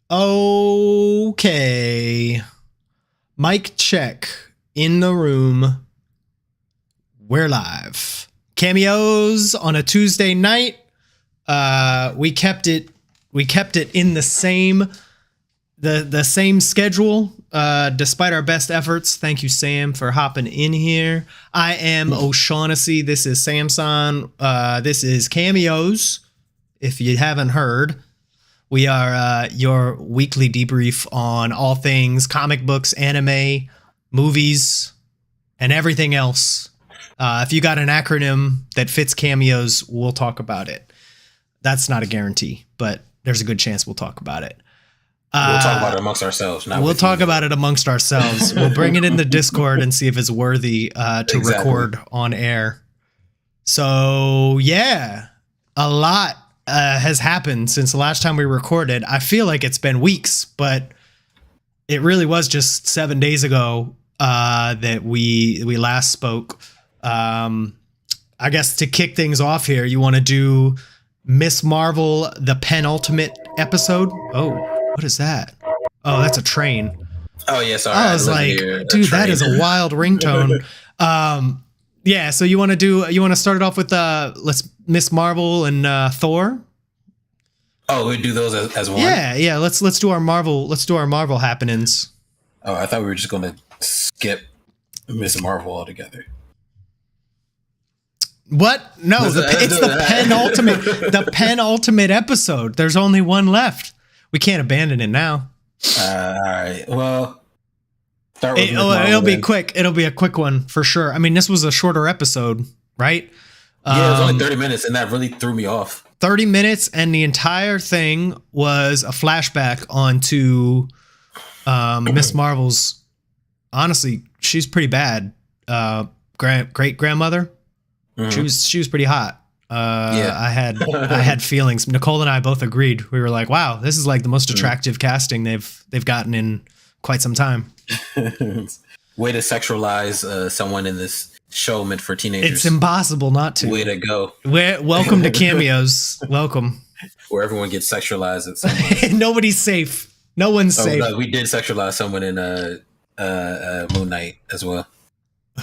Okay. Mic check in the room. We're live. Cameos on a Tuesday night. We kept it in the same schedule despite our best efforts. Thank you, Sam, for hopping in here. I am O'Shaughnessy. This is Samson. This is Cameos. If you haven't heard, we are your weekly debrief on all things comic books, anime, movies, and everything else. If you got an acronym that fits Cameos, we'll talk about it. That's not a guarantee, but there's a good chance we'll talk about it. We'll talk about it amongst ourselves. We'll talk about it amongst ourselves. We'll bring it in the Discord and see if it's worthy to record on air. So, yeah, a lot has happened since the last time we recorded. I feel like it's been weeks, but it really was just 7 days ago that we last spoke. I guess to kick things off here, you want to do Miss Marvel, the penultimate episode? Oh, what is that? Oh, that's a train. Oh, yeah, sorry. I was like, dude, that is a wild ringtone. Yeah, so you want to start it off with let's Miss Marvel and Thor? Oh, we do those as one? Yeah, let's do our Marvel happenings. Oh, I thought we were just going to skip Miss Marvel altogether. What? No, it's the penultimate episode. There's only one left. We can't abandon it now. All right. Well, it'll be quick. It'll be a quick one for sure. I mean, this was a shorter episode, right? Yeah, it was only 30 minutes, and that really threw me off. 30 minutes, and the entire thing was a flashback onto Miss Marvel's. Honestly, she's pretty bad. Great grandmother. Mm-hmm. She was pretty hot. Yeah. I had feelings. Nicole and I both agreed. We were like, wow, this is like the most attractive casting they've gotten in quite some time. Way to sexualize someone in this show meant for teenagers. It's impossible not to. Way to go. Welcome to Cameos. Welcome. Where everyone gets sexualized at some point. Nobody's safe. No one's safe. No, we did sexualize someone in Moon Knight as well.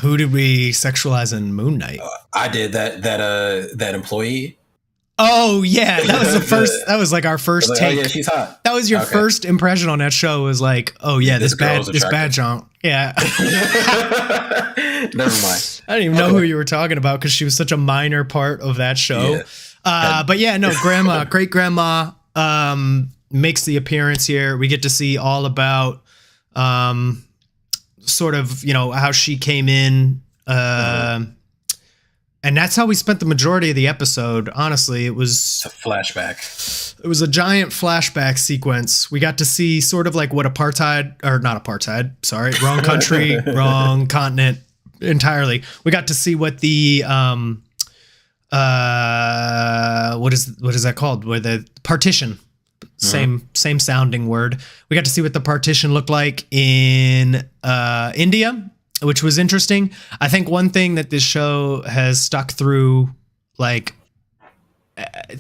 Who did we sexualize in Moon Knight? I did that employee. Oh yeah, that was the first. That was like our first take. Oh yeah, she's hot. That was your first impression on that show. Was like, oh yeah, this bad junk. Yeah. Never mind. I didn't even know who you were talking about because she was such a minor part of that show. Yeah. But yeah, no, great grandma makes the appearance here. We get to see all about sort of, how she came in. And that's how we spent the majority of the episode. Honestly, it's a flashback. It was a giant flashback sequence. We got to see sort of like what not apartheid. Sorry, wrong country, wrong continent entirely. We got to see what the what is that called? Where the partition. Same sounding word. We got to see what the partition looked like in India, which was interesting. I think one thing that this show has stuck through, like,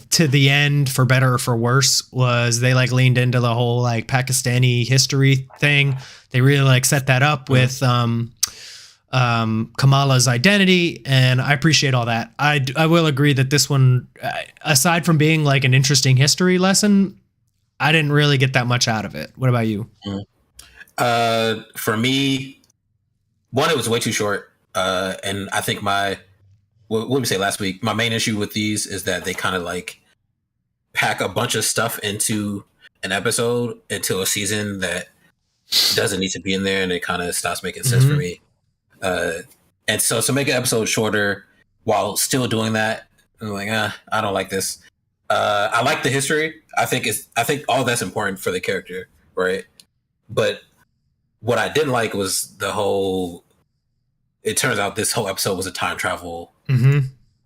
to the end, for better or for worse, was they like leaned into the whole like Pakistani history thing. They really like set that up with Kamala's identity, and I appreciate all that. I will agree that this one, aside from being like an interesting history lesson, I didn't really get that much out of it. What about you? For me, one, it was way too short. And I think what did we say last week? My main issue with these is that they kind of like pack a bunch of stuff into an episode, into a season that doesn't need to be in there, and it kind of stops making sense for me. And so to make an episode shorter while still doing that, I'm like, I don't like this. I like the history. I think all that's important for the character, right? But what I didn't like was it turns out this whole episode was a time travel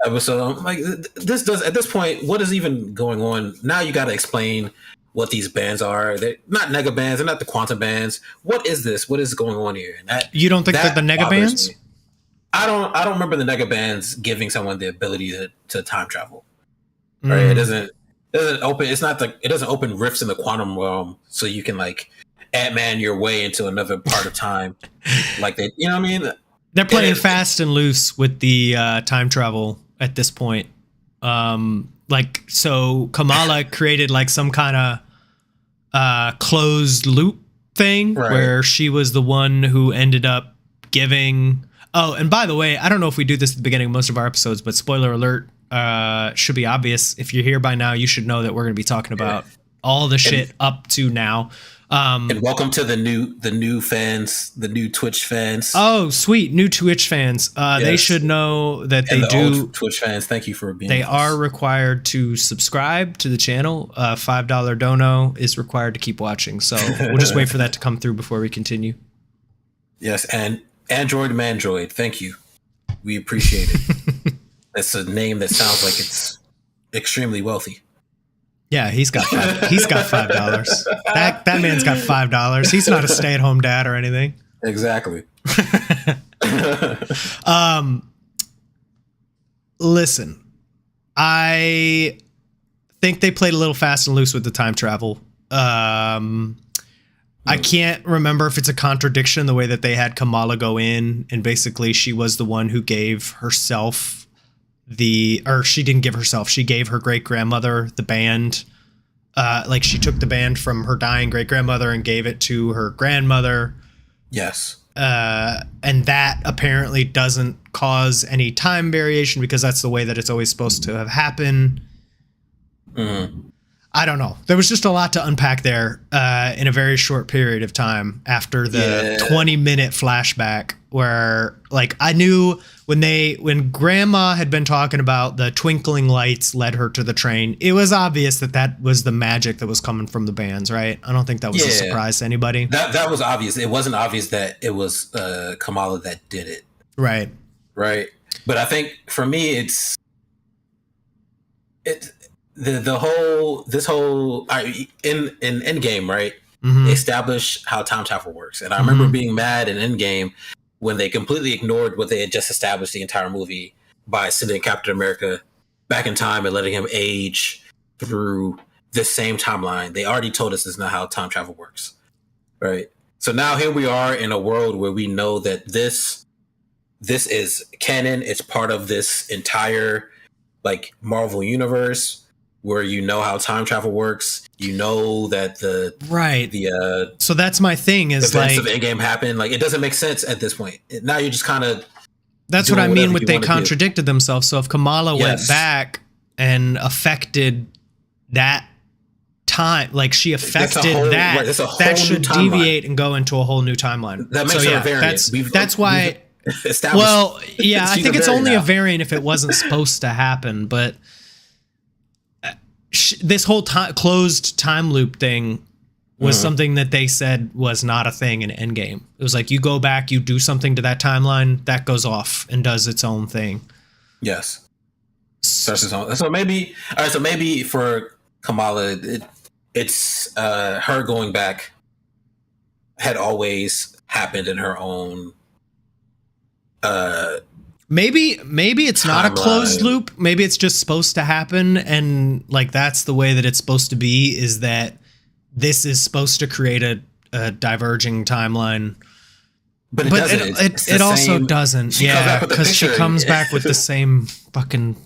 episode. I'm like, at this point, what is even going on? Now you got to explain what these bands are. They're not nega bands. They're not the quantum bands. What is this? What is going on here? And you don't think that the nega bands? I don't remember the nega bands giving someone the ability to time travel. Right? It doesn't open. It's not like it doesn't open rifts in the quantum realm, so you can like Ant-Man your way into another part of time. Like they, you know what I mean? They're playing fast and loose with the time travel at this point. Like so, Kamala created like some kind of closed loop thing where she was the one who ended up giving. Oh, and by the way, I don't know if we do this at the beginning of most of our episodes, but spoiler alert, should be obvious. If you're here by now, you should know that we're going to be talking about all the shit up to now. And welcome to the new fans, the new Twitch fans. Oh, sweet, new Twitch fans. Yes. They should know that and they do. Old Twitch fans, thank you for being. They are required to subscribe to the channel. $5 dono is required to keep watching. So we'll just wait for that to come through before we continue. Yes, and Android Mandroid, thank you. We appreciate it. That's a name that sounds like it's extremely wealthy. Yeah, he's got $5. That man's got $5. He's not a stay-at-home dad or anything. Exactly. Listen, I think they played a little fast and loose with the time travel. I can't remember if it's a contradiction the way that they had Kamala go in and basically she was the one who gave herself she didn't give herself. She gave her great grandmother the band. Like she took the band from her dying great grandmother and gave it to her grandmother. Yes. And that apparently doesn't cause any time variation because that's the way that it's always supposed to have happened. Mm. I don't know. There was just a lot to unpack there in a very short period of time after the 20-minute flashback where like I knew when grandma had been talking about the twinkling lights led her to the train, it was obvious that was the magic that was coming from the bands, right? I don't think that was a surprise to anybody. That was obvious. It wasn't obvious that it was Kamala that did it. Right. Right. But I think for me, this whole in Endgame, right? Mm-hmm. They established how time travel works. And I remember being mad in Endgame when they completely ignored what they had just established the entire movie by sending Captain America back in time and letting him age through this same timeline. They already told us this is not how time travel works. Right. So now here we are in a world where we know that this is canon. It's part of this entire like Marvel universe where you know how time travel works. You know that so that's my thing is events like of Endgame happen. Like it doesn't make sense at this point. Now you're just kind of. That's what I mean with they contradicted themselves. So if Kamala went back and affected that time, like she affected that should deviate and go into a whole new timeline. That makes her a variant. That's why. Well, yeah, I think it's only a variant if it wasn't supposed to happen, but. This whole closed time loop thing was something that they said was not a thing in Endgame. It was like you go back, you do something to that timeline, that goes off and does its own thing. Yes. So maybe for Kamala, it's her going back had always happened in her own. Maybe it's not a closed loop. Maybe it's just supposed to happen. And like, that's the way that it's supposed to be, is that this is supposed to create a diverging timeline. But it also doesn't. Yeah. Because she comes back with the same fucking.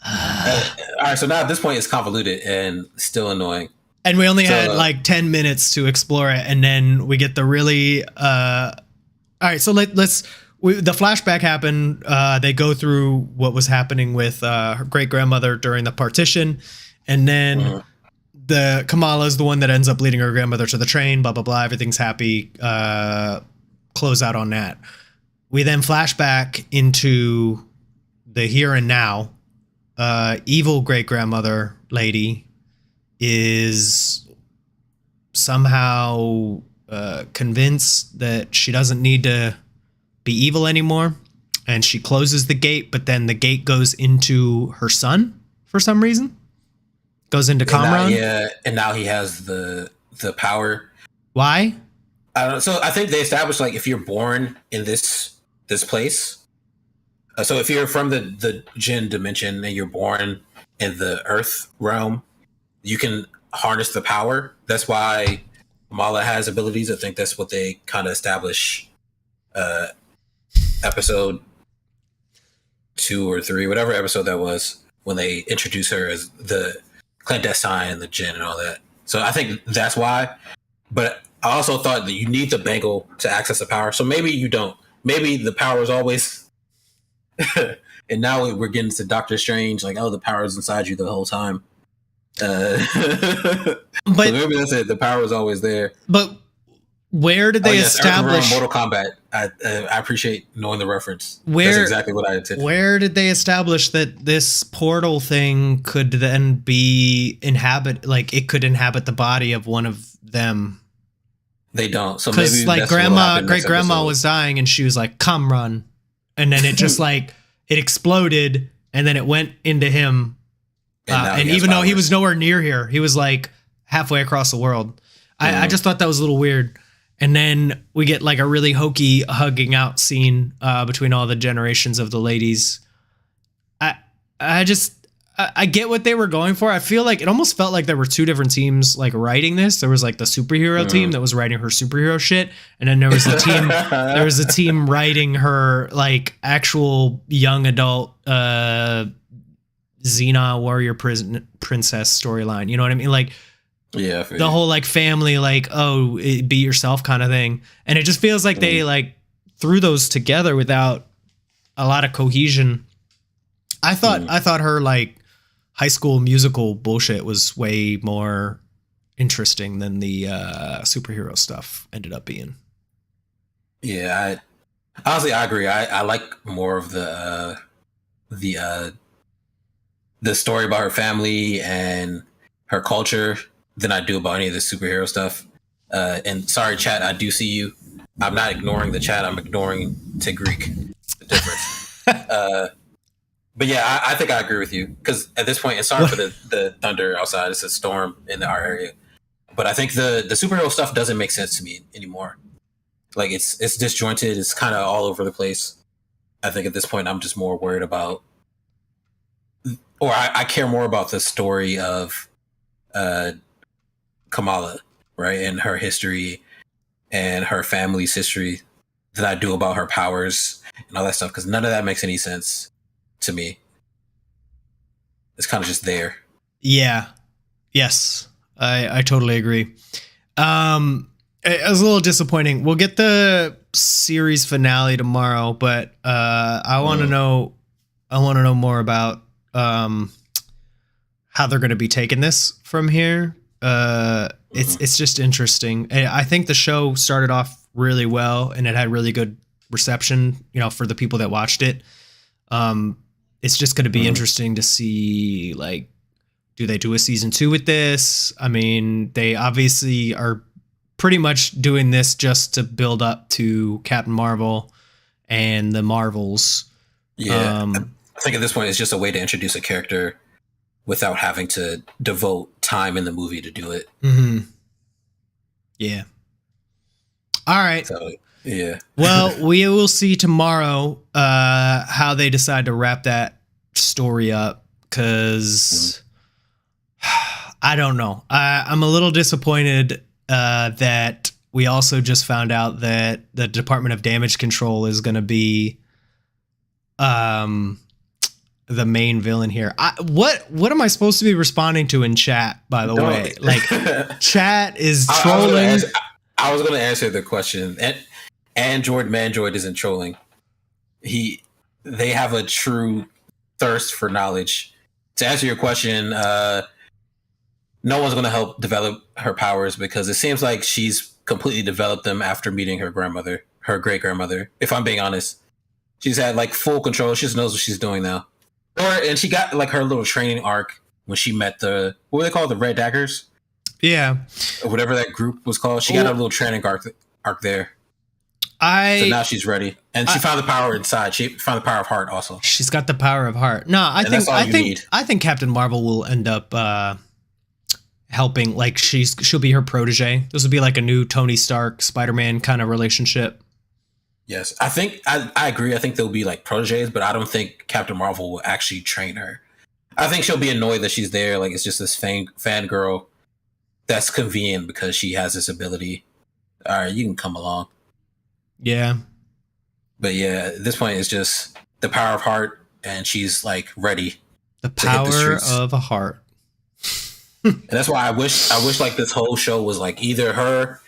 All right. So now at this point it's convoluted and still annoying. And we only had like 10 minutes to explore it. And then we get the really, all right. So the flashback happened. They go through what was happening with her great grandmother during the partition, and then the Kamala is the one that ends up leading her grandmother to the train. Blah blah blah. Everything's happy. Close out on that. We then flash back into the here and now. Evil great grandmother lady is somehow convinced that she doesn't need to be evil anymore, and she closes the gate, but then the gate goes into her son for some reason. Goes into Kamran. And now he has the power. Why? I don't know. So I think they established like if you're born in this place, so if you're from the Jinn dimension and you're born in the Earth realm, you can harness the power. That's why Kamala has abilities. I think that's what they kind of establish episode 2 or 3, whatever episode that was, when they introduce her as the clandestine and the djinn and all that. So I think that's why. But I also thought that you need the bangle to access the power. So maybe you don't. Maybe the power is always. And now we're getting to Doctor Strange, like, oh, the power is inside you the whole time. But so maybe that's it. The power is always there. But where did they establish Mortal Kombat? I appreciate knowing the reference. That's exactly what I intended. Where did they establish that this portal thing could then be it could inhabit the body of one of them? They don't. So maybe like great grandma was dying and she was like, "Come run," and then it just like it exploded and then it went into him. And even though he was nowhere near here, he was like halfway across the world. I just thought that was a little weird. And then we get like a really hokey hugging out scene between all the generations of the ladies. I get what they were going for. I feel like it almost felt like there were two different teams like writing this. There was like the superhero team that was writing her superhero shit, and then there was the team writing her like actual young adult Xena warrior princess storyline. You know what I mean? Like, yeah, the whole like family, like, oh, be yourself kind of thing. And it just feels like they like threw those together without a lot of cohesion. I thought her like High School Musical bullshit was way more interesting than the superhero stuff ended up being. Yeah, honestly, I agree. I like more of the story about her family and her culture than I do about any of the superhero stuff. And sorry, chat, I do see you. I'm not ignoring the chat. I'm ignoring to Greek. The difference. But yeah, I think I agree with you, because at this point, and sorry for the thunder outside. It's a storm in our area. But I think the superhero stuff doesn't make sense to me anymore. Like, it's disjointed. It's kind of all over the place. I think at this point, I'm just more worried about, or I care more about the story of Kamala, right, and her history and her family's history than I do about her powers and all that stuff, because none of that makes any sense to me. It's kind of just there. Yeah. Yes. I totally agree. It was a little disappointing. We'll get the series finale tomorrow, but I want to know more about how they're going to be taking this from here. It's just interesting. I think the show started off really well and it had really good reception, for the people that watched it. It's just going to be interesting to see, like, do they do a season 2 with this? I mean, they obviously are pretty much doing this just to build up to Captain Marvel and the Marvels. Yeah. I think at this point it's just a way to introduce a character without having to devote time in the movie to do it. Mm-hmm. Yeah. All right. So, yeah. Well, we will see tomorrow how they decide to wrap that story up, because I don't know. I'm a little disappointed that we also just found out that the Department of Damage Control is going to be the main villain here. What am I supposed to be responding to in chat, by the way? Like, chat is trolling. I was going to answer the question. Android Mandroid isn't trolling. They have a true thirst for knowledge. To answer your question, no one's going to help develop her powers, because it seems like she's completely developed them after meeting her grandmother, her great grandmother. If I'm being honest, she's had like full control. She just knows what she's doing now. And she got like her little training arc when she met what were they called? The Red Daggers? Yeah. Or whatever that group was called. She got a little training arc there. So now she's ready, and she found the power inside. She found the power of heart also. She's got the power of heart. No, I think Captain Marvel will end up helping. Like, she'll be her protege. This would be like a new Tony Stark, Spider-Man kind of relationship. Yes, I think I agree. I think they'll be like proteges, but I don't think Captain Marvel will actually train her. I think she'll be annoyed that she's there. Like it's just this fangirl that's convenient because she has this ability. All right, you can come along. Yeah. But yeah, at this point, it's just the power of heart, and she's like ready. The power of a heart. And that's why I wish like this whole show was like either her,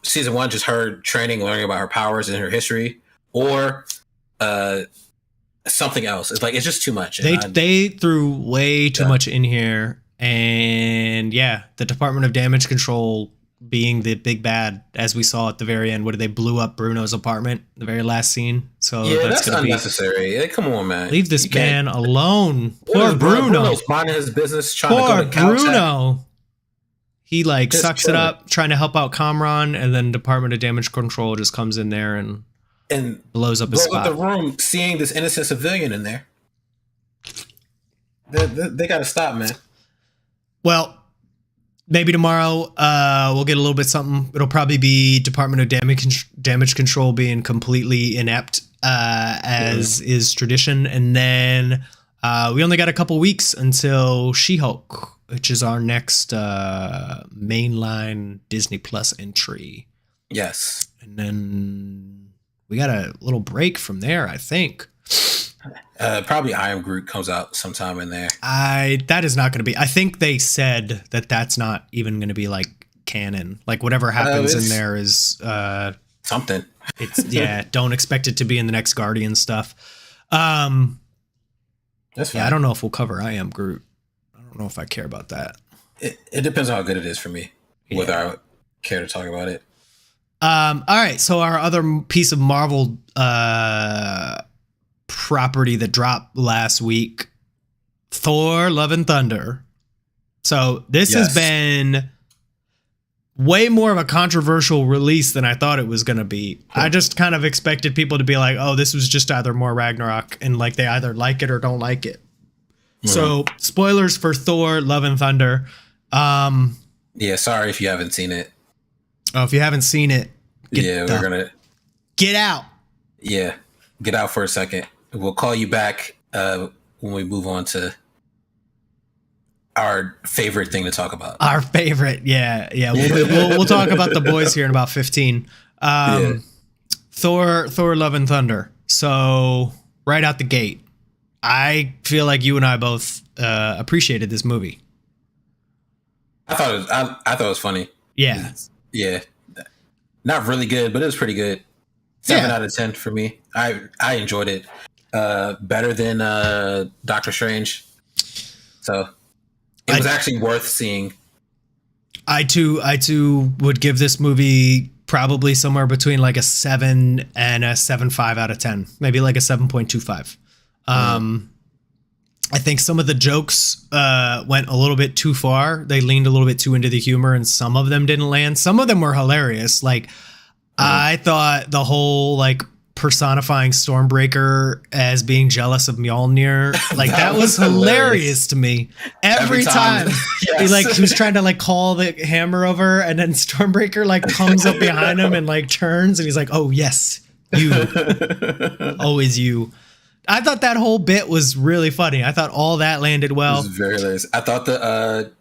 season 1, just her training, learning about her powers and her history, or something else. It's like it's just too much. They threw way too much in here, and yeah, the Department of Damage Control being the big bad, as we saw at the very end. What did they blew up Bruno's apartment? The very last scene. So yeah, that's unnecessary. Come on, man. Leave this man alone. Poor Bruno. Bruno's minding his business, trying Poor to go to couch. Bruno. He like Just sucks it up, trying to help out Kamran, and then Department of Damage Control just comes in there and blows up his spot. The room, seeing this innocent civilian in there. They got to stop, man. Well, maybe tomorrow we'll get a little bit something. It'll probably be Department of Damage Control being completely inept, as is tradition, and then we only got a couple weeks until She-Hulk, which is our next mainline Disney Plus entry. Yes. And then we got a little break from there, I think. Probably I Am Groot comes out sometime in there. That is not going to be. I think they said that that's not even going to be like canon. Like whatever happens in there is something. It's don't expect it to be in the next Guardian stuff. That's fine. I don't know if we'll cover I Am Groot. I don't know if I care about that. It depends on how good it is for me, whether I care to talk about it. All right, so our other piece of Marvel property that dropped last week, Thor: Love and Thunder. So this has been way more of a controversial release than I thought it was going to be. I just kind of expected people to be like, oh, this was just either more Ragnarok, and like they either like it or don't like it. So spoilers for Thor: Love and Thunder. Yeah, sorry if you haven't seen it. Oh, if you haven't seen it, we're gonna get out. Yeah, get out for a second. We'll call you back when we move on to our favorite thing to talk about. Our favorite, yeah. We'll talk about the boys here in about 15. Thor: Love and Thunder. So right out the gate, I feel like you and I both appreciated this movie. I thought it was funny. Yeah. Yeah. Not really good, but it was pretty good. 7 out of 10 for me. I enjoyed it. Better than Doctor Strange. So it was actually worth seeing. I too would give this movie probably somewhere between like a 7 and a 7.5 out of 10. Maybe like a 7.25. I think some of the jokes went a little bit too far. They leaned a little bit too into the humor, and some of them didn't land. Some of them were hilarious. Like I thought the whole like personifying Stormbreaker as being jealous of Mjolnir, like that was hilarious to me. Every time yes. he was trying to like call the hammer over, and then Stormbreaker like comes up behind him and like turns, and he's like, "Oh yes, you, always you." I thought that whole bit was really funny. I thought all that landed well. It was very hilarious. I thought the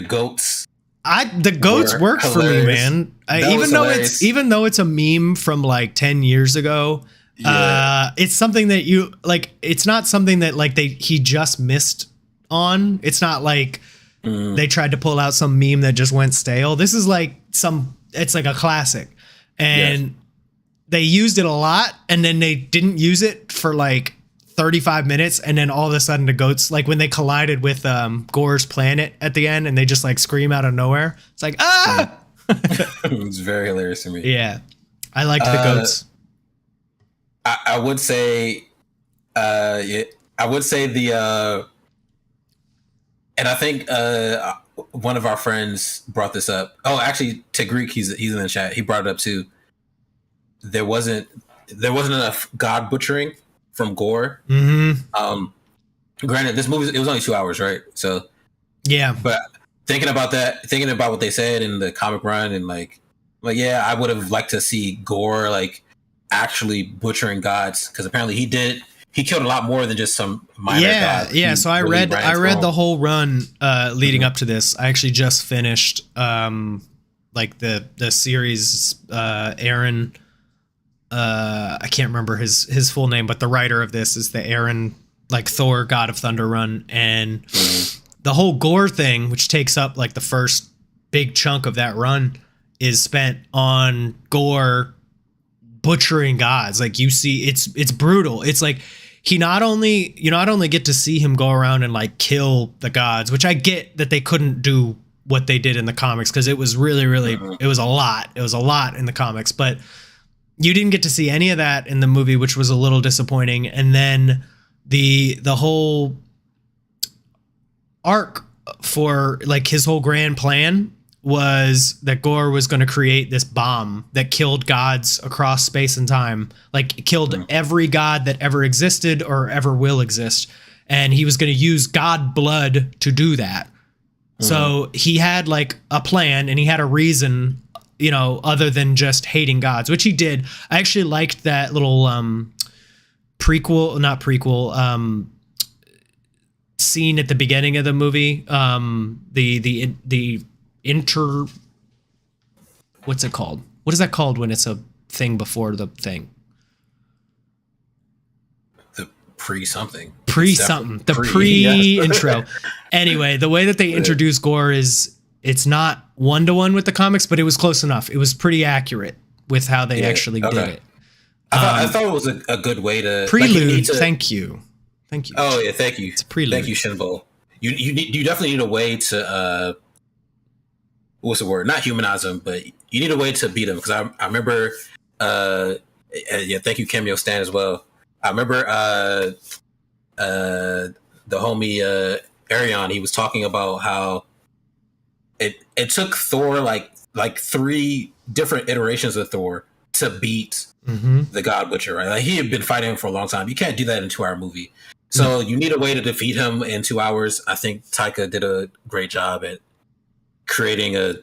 goats. The goats worked for me, man. Even though it's a meme from like 10 years ago, it's something that you like. It's not something that like he just missed on. It's not like they tried to pull out some meme that just went stale. This is like it's like a classic, and they used it a lot, and then they didn't use it for like 35 minutes, and then all of a sudden the goats, like when they collided with Gore's planet at the end, and they just like scream out of nowhere. It's like It was very hilarious to me. Yeah, I liked the goats. I would say, and I think one of our friends brought this up. Oh, actually, to Greek, he's in the chat. He brought it up too. There wasn't enough god butchering from Gore. Granted, this movie, it was only 2 hours, right? So yeah, but thinking about what they said in the comic run, and like yeah, I would have liked to see Gore like actually butchering gods, because apparently he did he killed a lot more than just some minor yeah, god. yeah. So I really read the whole run leading up to this. I actually just finished like the series. Aaron, I can't remember his full name, but the writer of this is the Aaron, like Thor, God of Thunder run, and the whole gore thing, which takes up like the first big chunk of that run, is spent on gore butchering gods. Like you see, it's brutal. It's like you not only get to see him go around and like kill the gods, which I get that they couldn't do what they did in the comics because it was really it was a lot. It was a lot in the comics, but you didn't get to see any of that in the movie, which was a little disappointing. And then the whole arc for like his whole grand plan was that Gore was going to create this bomb that killed gods across space and time, like it killed every god that ever existed or ever will exist. And he was going to use god blood to do that. So he had like a plan and he had a reason, you know, other than just hating gods, which he did. I actually liked that little scene at the beginning of the movie. The what's it called? What is that called when it's a thing before the thing? The pre-something. The pre-intro. Anyway, the way that they introduce Gore is it's not one-to-one with the comics, but it was close enough. It was pretty accurate with how they actually did it. I thought it was a good way to prelude. Like thank you. Oh yeah, thank you. It's a prelude. Thank you, Shinbo. You definitely need a way to what's the word? Not humanize them, but you need a way to beat them. Because I remember, thank you, Cameo Stan as well. I remember the homie Arion. He was talking about how it took Thor like 3 different iterations of Thor to beat the God Butcher. Right? Like he had been fighting him for a long time. You can't do that in a 2-hour movie. So you need a way to defeat him in 2 hours. I think Taika did a great job at creating a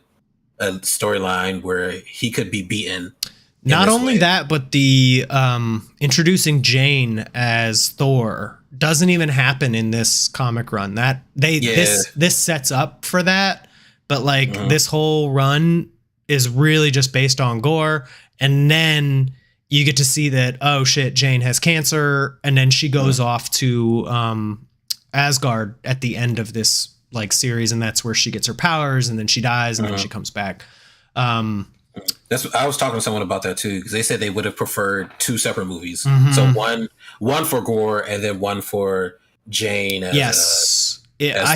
storyline where he could be beaten. Not only that, but the introducing Jane as Thor doesn't even happen in this comic run. That this sets up for that, but like this whole run is really just based on Gore, and then you get to see that, oh shit, Jane has cancer, and then she goes off to Asgard at the end of this like series, and that's where she gets her powers, and then she dies, and then she comes back. I was talking to someone about that too, because they said they would have preferred 2 separate movies. So one for Gore and then one for Jane as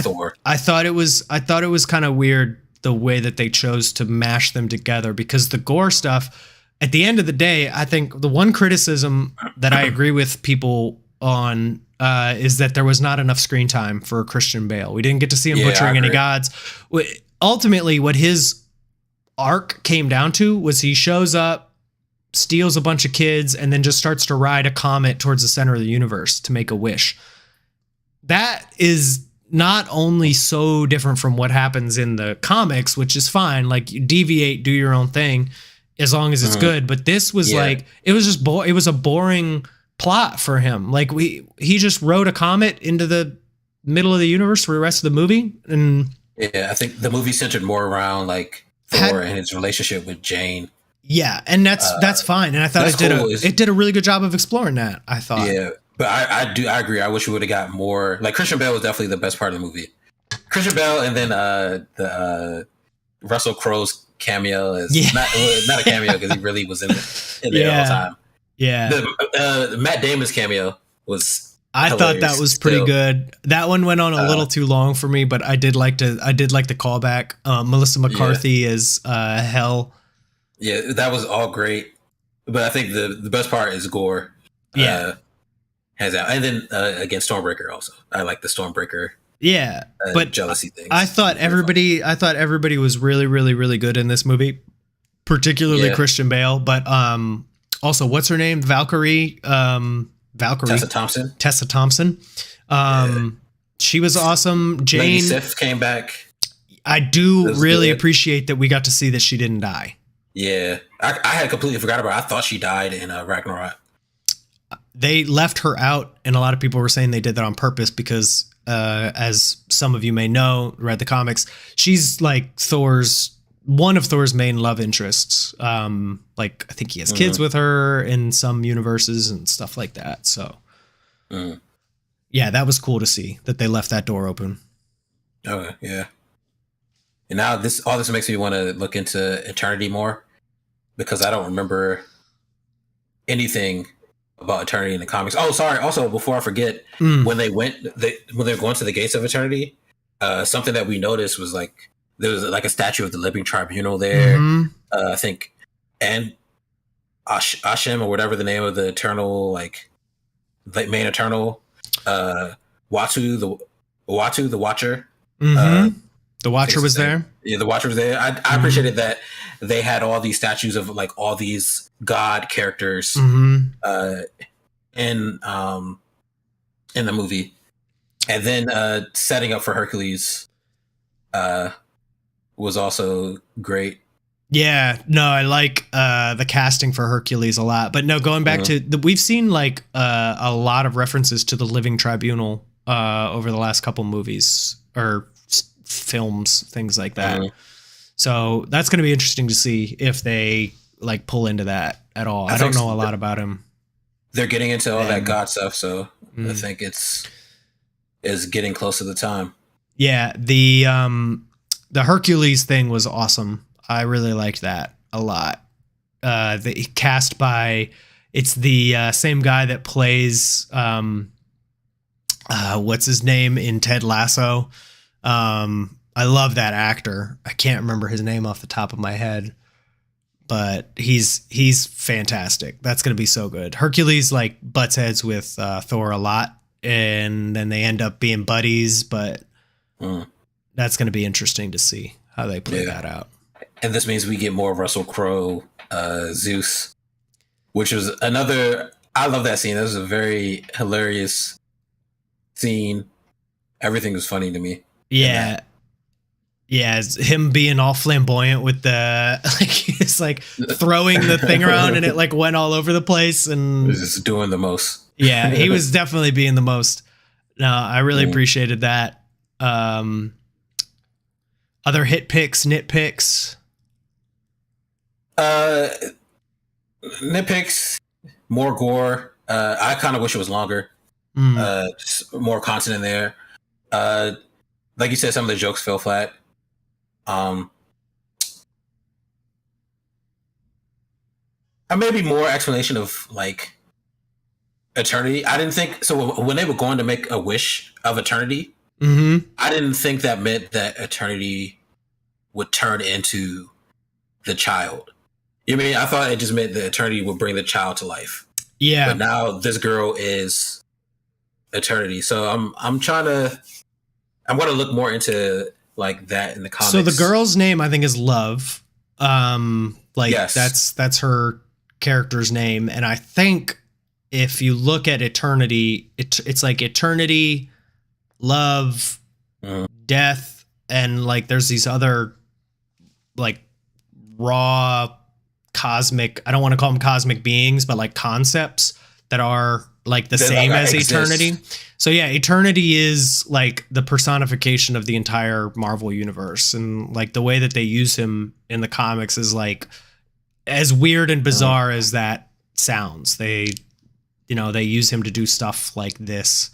Thor. I thought it was kind of weird the way that they chose to mash them together, because the Gore stuff, at the end of the day, I think the one criticism that I agree with people on is that there was not enough screen time for Christian Bale. We didn't get to see him butchering any gods. Ultimately, what his arc came down to was he shows up, steals a bunch of kids, and then just starts to ride a comet towards the center of the universe to make a wish. That is not only so different from what happens in the comics, which is fine, like you deviate, do your own thing, as long as it's good. But this was like, it was just it was a boring plot for him. Like he just rode a comet into the middle of the universe for the rest of the movie. And yeah, I think the movie centered more around like Thor and his relationship with Jane. Yeah, and that's fine. And I thought it did a really good job of exploring that, I thought. Yeah, but I agree. I wish we would have got more. Like Christian Bale was definitely the best part of the movie. Christian Bale, and then the Russell Crowe's cameo is not a cameo because he really was in there all the time. Yeah, the Matt Damon's cameo was. I thought that was pretty good. That one went on a little too long for me, but I did like the callback. Melissa McCarthy is Hell. Yeah, that was all great. But I think the best part is Gore. Has out, and then again Stormbreaker also. I like the Stormbreaker. Yeah, but jealousy things. I thought everybody was really, really, really good in this movie, particularly Christian Bale. But also, what's her name? Valkyrie. Tessa Thompson. She was awesome. Jane Lady Sif came back. I do really appreciate that we got to see that she didn't die. Yeah, I had completely forgot about her. I thought she died in Ragnarok. they left her out, and a lot of people were saying they did that on purpose because, as some of you may know, read the comics, she's like one of Thor's main love interests. Like I think he has kids with her in some universes and stuff like that. So, yeah, that was cool to see that they left that door open. Oh yeah. And now all this makes me want to look into Eternity more, because I don't remember anything about Eternity in the comics. Oh, sorry. Also, before I forget, when they were going to the gates of Eternity, something that we noticed was like there was like a statue of the Living Tribunal there. I think, and Ashem, or whatever the name of the Eternal, like main Eternal, Watu the Watcher. The Watcher was there. Yeah, the Watcher was there. I appreciated that they had all these statues of like all these god characters in the movie, and then setting up for Hercules was also great. Yeah, no, I like the casting for Hercules a lot. But no, going back to we've seen like a lot of references to the Living Tribunal over the last couple movies or films, things like that. So that's going to be interesting to see if they like pull into that at all. I don't know a lot about him. They're getting into all that god stuff, so I think it's getting close to the time. Yeah, the Hercules thing was awesome. I really liked that a lot. The cast by, it's the same guy that plays what's his name in Ted Lasso. I love that actor. I can't remember his name off the top of my head, but he's fantastic. That's going to be so good. Hercules like butts heads with Thor a lot, and then they end up being buddies, but that's going to be interesting to see how they play that out. And this means we get more Russell Crowe, Zeus, which was another, I love that scene. That was a very hilarious scene. Everything was funny to me. Yeah. Yeah, it's him being all flamboyant with the like he's like throwing the thing around and it like went all over the place and was just doing the most. Yeah, he was definitely being the most. No, I really appreciated that. Other nitpicks. Nitpicks, more gore. I kind of wish it was longer. Just more content in there. Like you said, some of the jokes fell flat. Maybe more explanation of like eternity. I didn't think so when they were going to make a wish of eternity. I didn't think that meant that eternity would turn into the child. You mean I thought it just meant that eternity would bring the child to life. Yeah. But now this girl is eternity. So I'm going to look more into like that in the comics. So the girl's name I think is Love. That's her character's name, and I think if you look at eternity, it's like eternity, love, death, and like there's these other like raw cosmic, I don't want to call them cosmic beings, but like concepts that are like the same as eternity. So yeah, eternity is like the personification of the entire Marvel universe, and like the way that they use him in the comics is like as weird and bizarre as that sounds. They use him to do stuff like this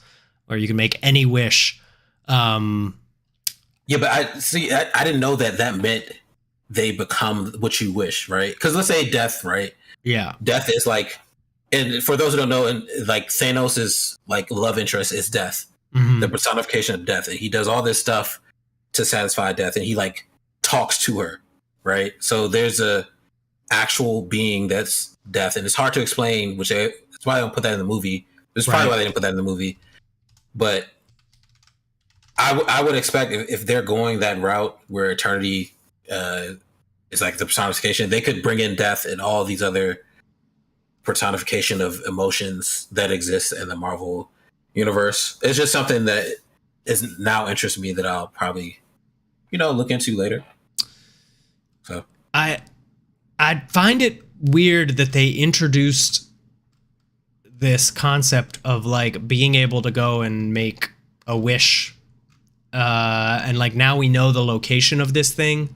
where you can make any wish. Yeah, but I didn't know that meant they become what you wish, right? Because let's say death, right? Yeah. Death is like, and for those who don't know, and like Thanos' like love interest is death, the personification of death. And he does all this stuff to satisfy death, and he like talks to her, right? So there's a actual being that's death, and it's hard to explain, that's why I don't put that in the movie. That's probably why they didn't put that in the movie. But I would expect if they're going that route where eternity is like the personification, they could bring in death and all these other personification of emotions that exist in the Marvel universe. It's just something that is now interests me that I'll probably, look into later. So I find it weird that they introduced this concept of like being able to go and make a wish, and like now we know the location of this thing,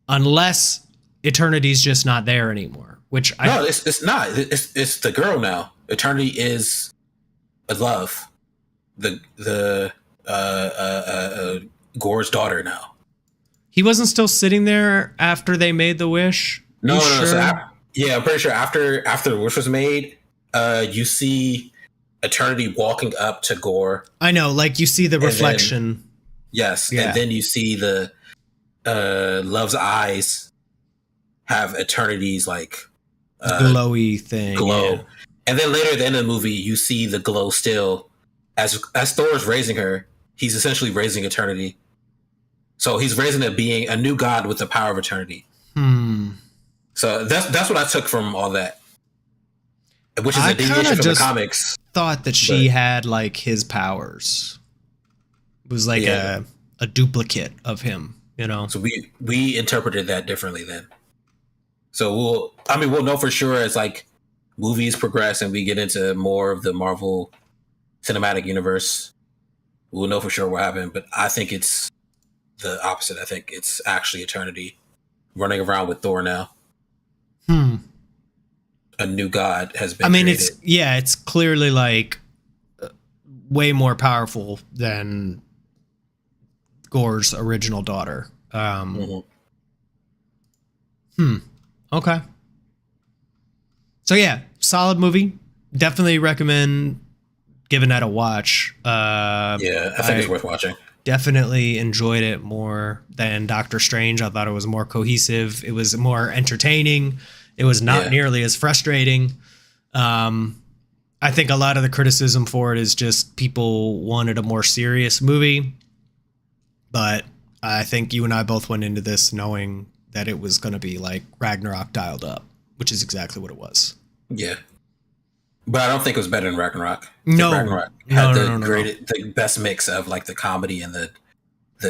unless Eternity's just not there anymore. Which it's not. It's the girl now. Eternity is a love. The Gore's daughter now. He wasn't still sitting there after they made the wish? No. Sure? So I'm pretty sure after the wish was made, you see Eternity walking up to Gore. I know, like you see the reflection. Then, yes, yeah. And then you see the Love's eyes have Eternity's like glowy thing. Glow. Yeah. And then later at the end of the movie, you see the glow still. As Thor's raising her, he's essentially raising Eternity. So he's raising a new god with the power of eternity. So that's what I took from all that. Which is a deviation from the comics. Thought that she had like his powers. It was like a duplicate of him, you know. So we interpreted that differently then. So we'll know for sure as like movies progress and we get into more of the Marvel Cinematic Universe. We'll know for sure what happened, but I think it's the opposite. I think it's actually Eternity running around with Thor now. A new god has been created. It's clearly like way more powerful than Gore's original daughter. Okay. So yeah, solid movie. Definitely recommend giving that a watch. I think it's worth watching. Definitely enjoyed it more than Doctor Strange. I thought it was more cohesive. It was more entertaining. It was not nearly as frustrating. I think a lot of the criticism for it is just people wanted a more serious movie. But I think you and I both went into this knowing that it was going to be like Ragnarok dialed up, which is exactly what it was. Yeah. But I don't think it was better than Ragnarok. No. Ragnarok had the best mix of like the comedy and the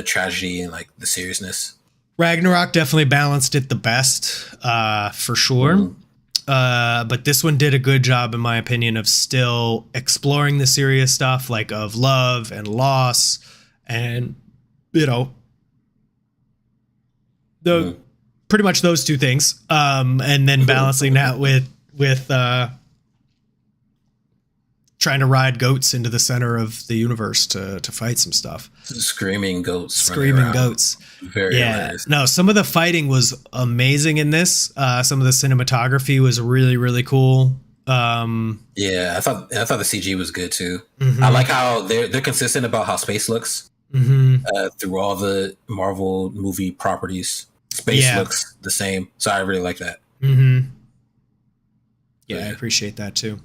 tragedy and like the seriousness. Ragnarok definitely balanced it the best, for sure. But this one did a good job, in my opinion, of still exploring the serious stuff, like of love and loss, and pretty much those two things. And then balancing that with trying to ride goats into the center of the universe to fight some stuff. Screaming goats. Very hilarious. No, some of the fighting was amazing in this. Some of the cinematography was really, really cool. I thought the CG was good too. I like how they're consistent about how space looks through all the Marvel movie properties. Space looks the same, so I really like that. I appreciate that too.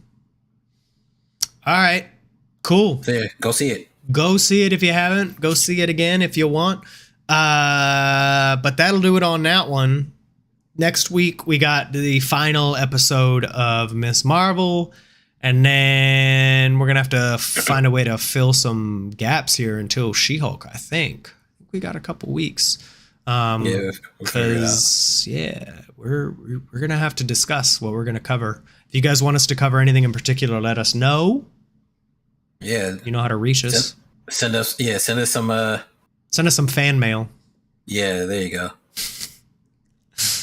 All right, cool. So go see it. Go see it if you haven't. Go see it again if you want. But that'll do it on that one. Next week, we got the final episode of Miss Marvel. And then we're going to have to find a way to fill some gaps here until She-Hulk, I think. We got a couple weeks. Because, we're going to have to discuss what we're going to cover. If you guys want us to cover anything in particular, let us know. Yeah. You know how to reach us. Send us some fan mail. Yeah, there you go.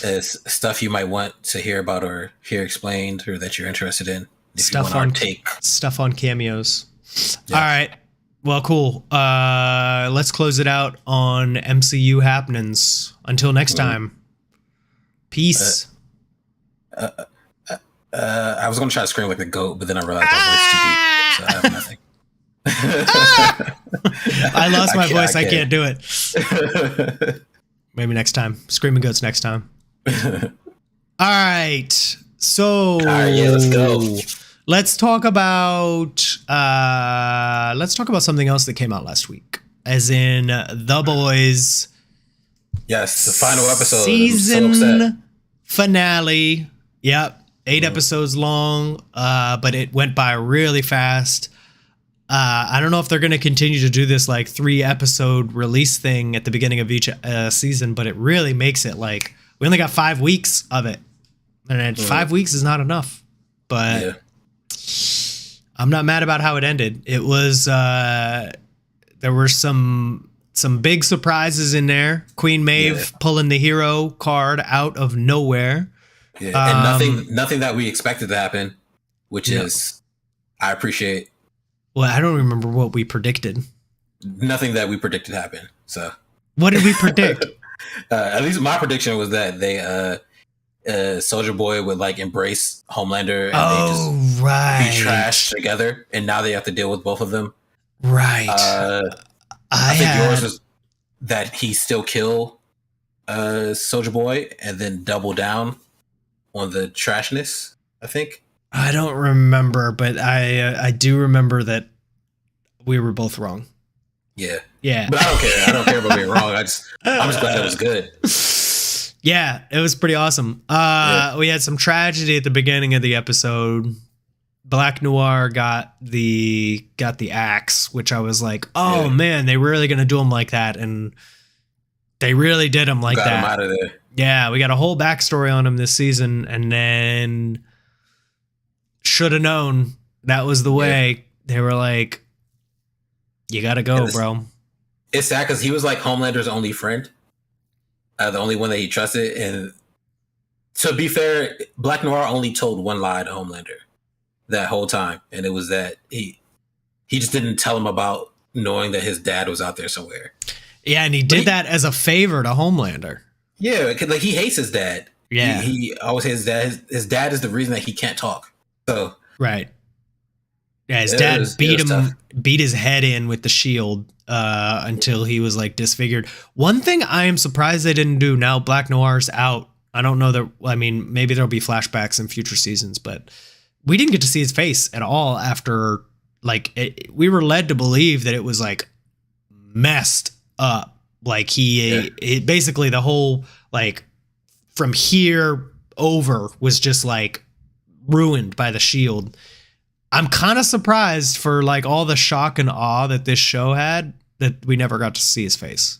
It's stuff you might want to hear about or hear explained or that you're interested in. Stuff on cameos. Yeah. All right. Well, cool. Let's close it out on MCU happenings. Until next time. Peace. I was going to try to scream like the goat, but then I realized my voice too deep, so I have nothing. I lost my voice. I can't do it. Maybe next time. Screaming goats next time. All right. So let's go. Let's talk about something else that came out last week. As in The Boys. Yes, the final episode. Season finale. Yep. 8 episodes long, but it went by really fast. I don't know if they're going to continue to do this like 3-episode release thing at the beginning of each season, but it really makes it like we only got 5 weeks of it, and 5 weeks is not enough. But I'm not mad about how it ended. It was there were some big surprises in there. Queen Maeve pulling the hero card out of nowhere. Yeah, and nothing that we expected to happen, which is I appreciate. Well, I don't remember what we predicted. Nothing that we predicted happened. So what did we predict? At least my prediction was that they Soldier Boy would like embrace Homelander and they just be trashed together, and now they have to deal with both of them. Right. I think yours was that he still kill Soldier Boy and then double down on the trashness, I think. I don't remember, but I do remember that we were both wrong. Yeah. Yeah. But I don't care. I don't care about being wrong. I'm just glad it was good. Yeah, it was pretty awesome. We had some tragedy at the beginning of the episode. Black Noir got the axe, which I was like, oh man, they really gonna do him like that, and they really did him like that. Got him out of there. Yeah, we got a whole backstory on him this season, and then should have known that was the way. Yeah. They were like, you gotta go, bro. It's sad because he was like Homelander's only friend, the only one that he trusted. And to be fair, Black Noir only told one lie to Homelander that whole time, and it was that he just didn't tell him about knowing that his dad was out there somewhere. Yeah, and he did that as a favor to Homelander. Yeah, like he hates his dad. Yeah, he always hates his dad. His dad is the reason that he can't talk. So right. Yeah, his dad beat his head in with the shield until he was like disfigured. One thing I am surprised they didn't do now Black Noir's out. I don't know that. I mean, maybe there'll be flashbacks in future seasons, but we didn't get to see his face at all after. Like we were led to believe that it was like messed up. Like it basically the whole like from here over was just like ruined by the shield. I'm kind of surprised for like all the shock and awe that this show had that we never got to see his face.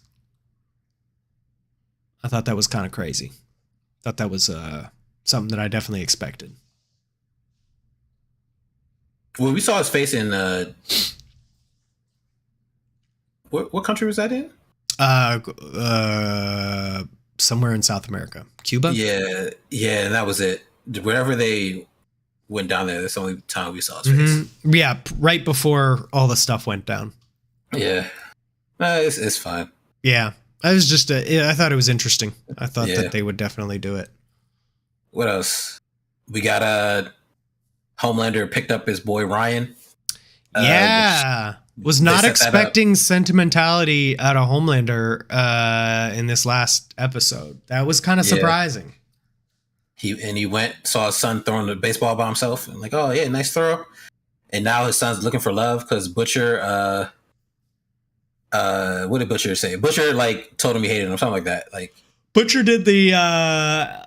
I thought that was kind of crazy. Thought that was something that I definitely expected. Well, we saw his face in what country was that in? Somewhere in South America, Cuba. Yeah, and that was it. Wherever they went down there, that's the only time we saw his face. Yeah, right before all the stuff went down. Yeah, it's fine. Yeah, I was just I thought it was interesting. I thought that they would definitely do it. What else? We got Homelander picked up his boy Ryan. Was not expecting sentimentality out of Homelander in this last episode. That was kind of surprising. He went, saw his son throwing the baseball by himself, and like, oh yeah, nice throw. And now his son's looking for love because Butcher, what did Butcher say? Butcher like told him he hated him, something like that. Like Butcher did the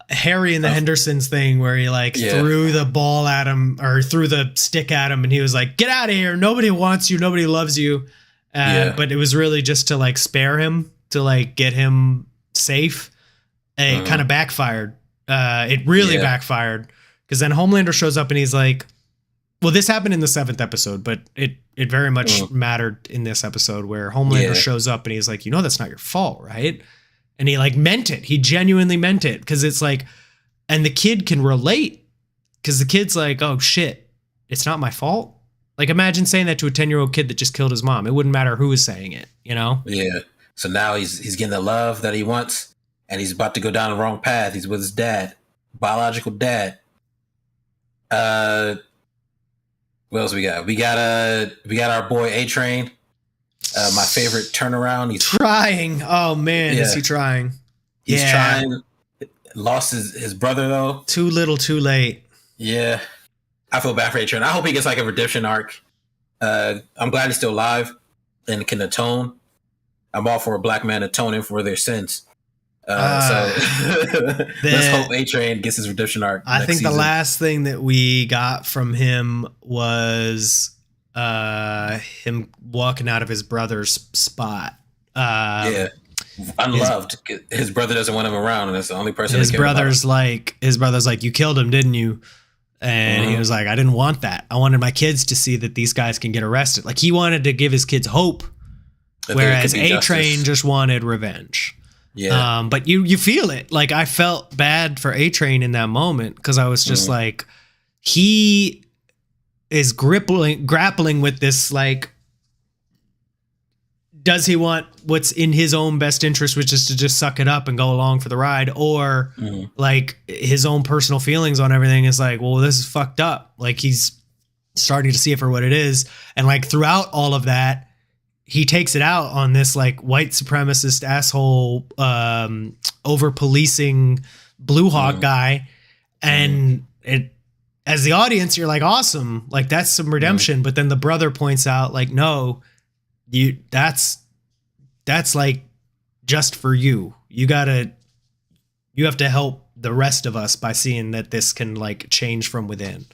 Harry and the Hendersons thing where he like threw the ball at him or threw the stick at him, and he was like, "Get out of here! Nobody wants you. Nobody loves you." But it was really just to like spare him, to like get him safe. It kind of backfired. It really backfired because then Homelander shows up and he's like, well, this happened in the 7th episode, but it very much mattered in this episode where Homelander shows up and he's like, you know, that's not your fault, right? And he like meant it. He genuinely meant it because it's like, and the kid can relate because the kid's like, oh shit, it's not my fault. Like imagine saying that to a 10-year-old kid that just killed his mom. It wouldn't matter who was saying it, you know? Yeah. So now he's getting the love that he wants. And he's about to go down the wrong path. He's with his dad, biological dad. What else we got? We got our boy A-Train. My favorite turnaround. He's trying. Oh man, is he trying? He's trying. Lost his brother though. Too little, too late. Yeah, I feel bad for A-Train. I hope he gets like a redemption arc. I'm glad he's still alive and can atone. I'm all for a black man atoning for their sins. So let's hope A-Train gets his redemption arc. I think the last thing that we got from him was him walking out of his brother's spot. Unloved. His brother doesn't want him around, and that's the only person. His brother's like, you killed him, didn't you? And he was like, I didn't want that. I wanted my kids to see that these guys can get arrested. Like, he wanted to give his kids hope, whereas A-Train just wanted revenge. Yeah. But you feel it. Like, I felt bad for A-Train in that moment, because I was just like, he is grappling with this, like, does he want what's in his own best interest, which is to just suck it up and go along for the ride, or like his own personal feelings on everything is like, well, this is fucked up. Like, he's starting to see it for what it is. And like, throughout all of that, he takes it out on this like white supremacist asshole, over policing Blue Hawk guy. And it, as the audience, you're like, awesome. Like, that's some redemption. But then the brother points out, like, no, that's like just for you. You have to help the rest of us by seeing that this can like change from within.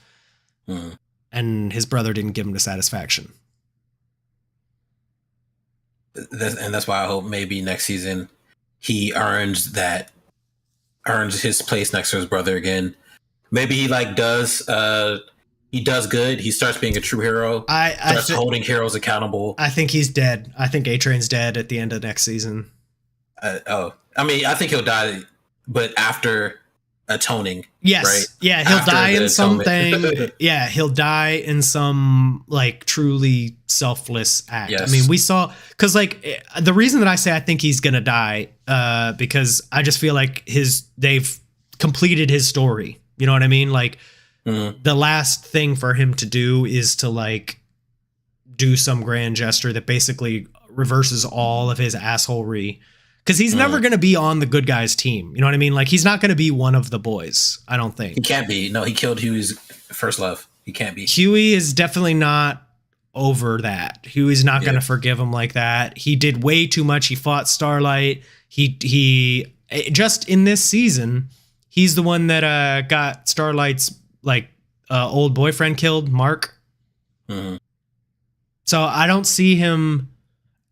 And his brother didn't give him the satisfaction. And that's why I hope maybe next season he earns his place next to his brother again. Maybe he like he does good. He starts being a true hero. Starts holding heroes accountable. I think he's dead. I think A-Train's dead at the end of next season. I mean, I think he'll die, but after atoning. Yes. Right? Yeah, he'll After die in the something. Yeah, he'll die in some like truly selfless act. Yes. I mean, we saw, because like the reason that I say I think he's gonna die, because I just feel like they've completed his story. You know what I mean? Like, the last thing for him to do is to like do some grand gesture that basically reverses all of his assholery, because he's never going to be on the good guys team. You know what I mean? Like, he's not going to be one of the boys. I don't think he can't be. No, he killed Huey's first love. He can't be. Huey is definitely not over that. Huey's not going to forgive him like that. He did way too much. He fought Starlight. He just in this season, he's the one that got Starlight's like old boyfriend killed, Mark. So I don't see him.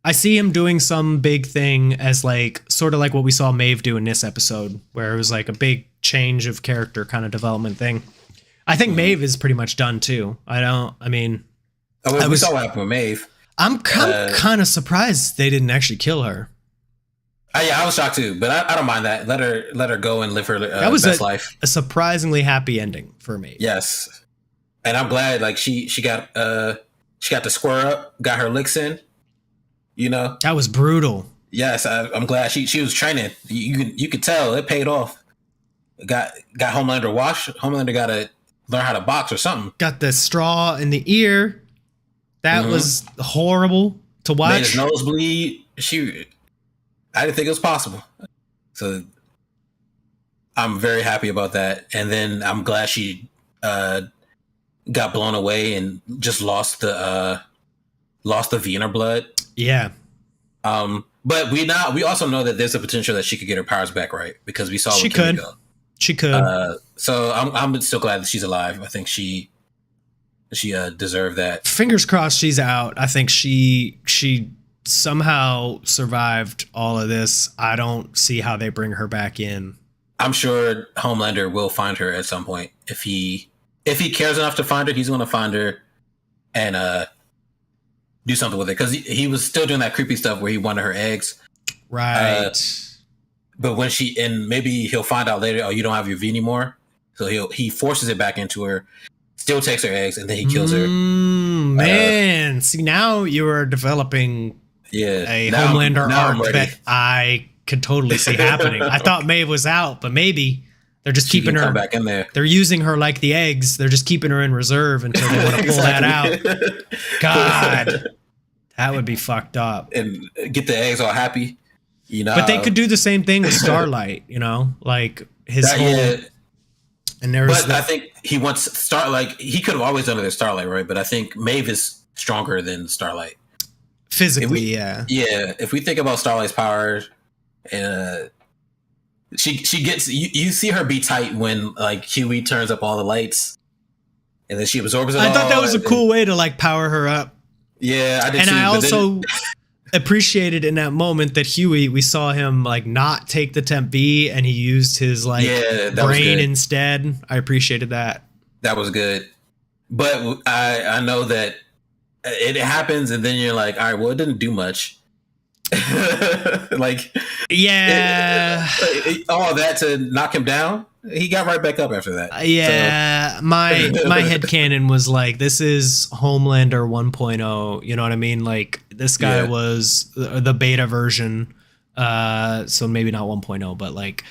I see him doing some big thing as like sort of like what we saw Maeve do in this episode, where it was like a big change of character kind of development thing. I think Maeve is pretty much done too. We saw what happened with Maeve. I'm kind of surprised they didn't actually kill her. I was shocked too, but I don't mind that. Let her go and live her best life. A surprisingly happy ending for me. Yes, and I'm glad like she got to square up, got her licks in. You know, that was brutal. Yes, I'm glad she was training. You could tell it paid off. Got Homelander washed. Homelander got to learn how to box or something. Got the straw in the ear. That was horrible to watch. Made his nose bleed. I didn't think it was possible. So I'm very happy about that. And then I'm glad she got blown away and just lost the Vienna blood. Yeah. But we also know that there's a potential that she could get her powers back, right? Because we saw she could. She could. So I'm still glad that she's alive. I think she deserved that. Fingers crossed she's out. I think she somehow survived all of this. I don't see how they bring her back in. I'm sure Homelander will find her at some point. If he cares enough to find her, he's going to find her and do something with it, because he was still doing that creepy stuff where he wanted her eggs. Right. But when maybe he'll find out later, oh, you don't have your V anymore. So he forces it back into her, still takes her eggs, and then he kills her. Man, see, now you are developing a Homelander arc that I could totally see happening. I thought Maeve was out, but maybe they're just keeping her back in there. They're using her like the eggs. They're just keeping her in reserve until they want to pull that out. God, that would be fucked up. And get the eggs all happy, you know. But they could do the same thing with Starlight, you know, like his whole. Yeah. And I think he wants Starlight. He could have always done it with Starlight, right? But I think Maeve is stronger than Starlight. Physically, yeah. Yeah, if we think about Starlight's power, she gets you see her be tight when like Huey turns up all the lights, and then she absorbs it. I thought that was a cool way to like power her up. Yeah, I did and too. I also appreciated in that moment that Huey, we saw him like not take the temp B, and he used his like brain instead. I appreciated that. That was good. But I know that it happens, and then you're like, all right, well, it didn't do much. Like, Yeah. All that to knock him down. He got right back up after that. Yeah, so. my headcanon was like, this is Homelander 1.0. You know what I mean? Like, this guy was the beta version. So maybe not 1.0, but like,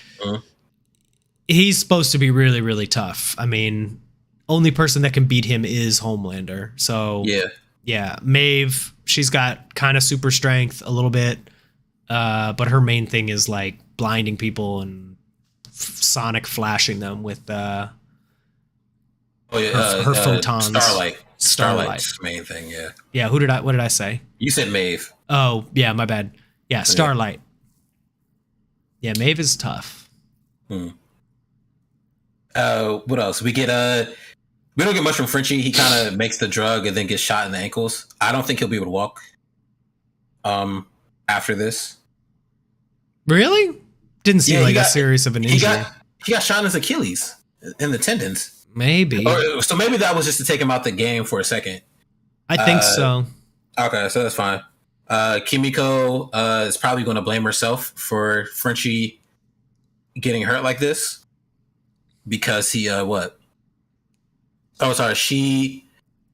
he's supposed to be really, really tough. I mean, only person that can beat him is Homelander. So yeah, Maeve, she's got kind of super strength a little bit, but her main thing is like blinding people and sonic flashing them with her photons. Starlight's main thing. Yeah. What did I say? You said Maeve. Oh yeah, my bad. Yeah, Starlight. Yeah, Maeve is tough. What else? We don't get much from Frenchie. He kind of makes the drug and then gets shot in the ankles. I don't think he'll be able to walk after this. Really? Didn't seem like a serious of an injury. He got shot in his Achilles in the tendons. Maybe. So maybe that was just to take him out the game for a second. I think so. Okay, so that's fine. Kimiko is probably going to blame herself for Frenchie getting hurt like this because he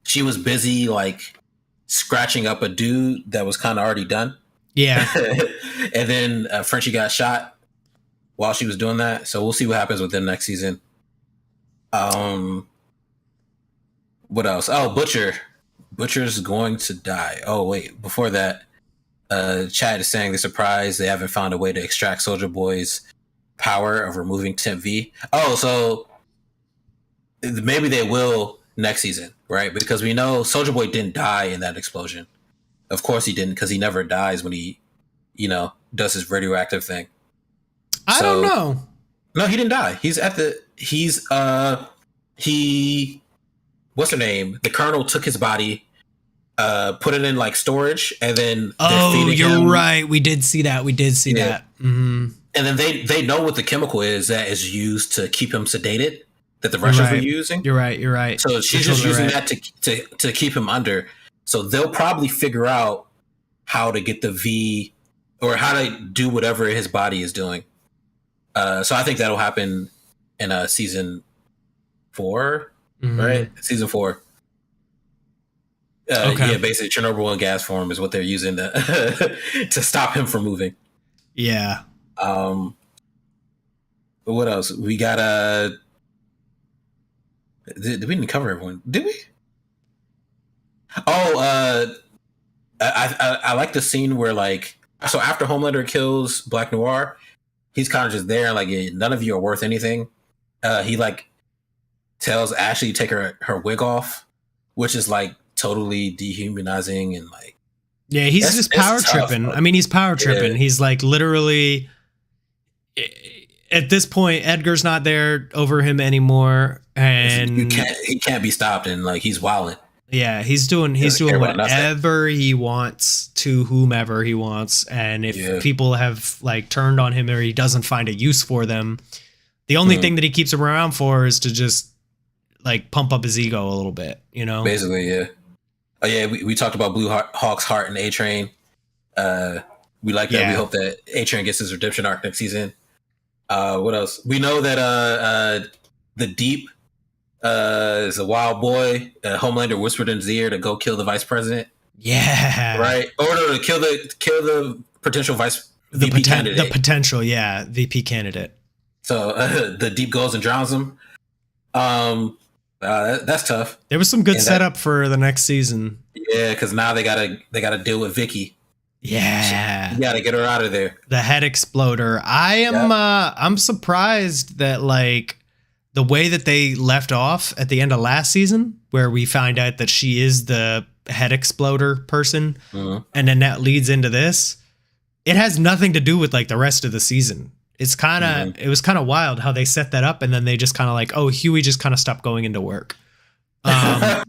she was busy like scratching up a dude that was kind of already done. Yeah. And then Frenchie got shot while she was doing that. So we'll see what happens with them next season. What else? Oh, Butcher's going to die. Oh, wait. Before that, Chad is saying they're surprised they haven't found a way to extract Soldier Boy's power of removing Temp V. Oh, so maybe they will next season, right? Because we know Soldier Boy didn't die in that explosion. Of course he didn't, because he never dies when he, does his radioactive thing. I don't know. No, he didn't die. What's her name? The Colonel took his body, put it in like storage, and then you're right. We did see that. That. Mm-hmm. And then they know what the chemical is that is used to keep him sedated, that the Russians were using. You're right. So she's just using that to keep him under. So they'll probably figure out how to get the V or how to do whatever his body is doing. So I think that'll happen in season 4, right? Season 4. Okay. Yeah, basically Chernobyl in gas form is what they're using to to stop him from moving. Yeah. But what else? We got we didn't cover everyone, did we? Oh, I like the scene where so after Homelander kills Black Noir, he's kind of just there, like, none of you are worth anything. He tells Ashley to take her wig off, which is totally dehumanizing and he's just power tripping. I mean, he's power tripping. Yeah. He's literally at this point, Edgar's not there over him anymore, and he can't be stopped, and he's wilding. Yeah, he's doing whatever he wants to whomever he wants, and if people have turned on him or he doesn't find a use for them, the only thing that he keeps him around for is to just pump up his ego a little bit, Basically, yeah. Oh yeah, we talked about Blue Hawk's heart and A-Train. We like that. We hope that A-Train gets his redemption arc next season. What else? We know that the Deep is a wild boy. Homelander whispered in his ear to go kill the vice president. Yeah. Right? Or to kill the potential VP candidate. The potential, VP candidate. So the Deep goes and drowns him. That's tough. There was some good setup for the next season. Yeah, because now they gotta deal with Vicky. Yeah, you gotta get her out of there. The head exploder. I'm surprised that the way that they left off at the end of last season, where we find out that she is the head exploder person, and then that leads into this. It has nothing to do with the rest of the season. It's kind of it was kind of wild how they set that up, and then they just kind of Huey just kind of stopped going into work. That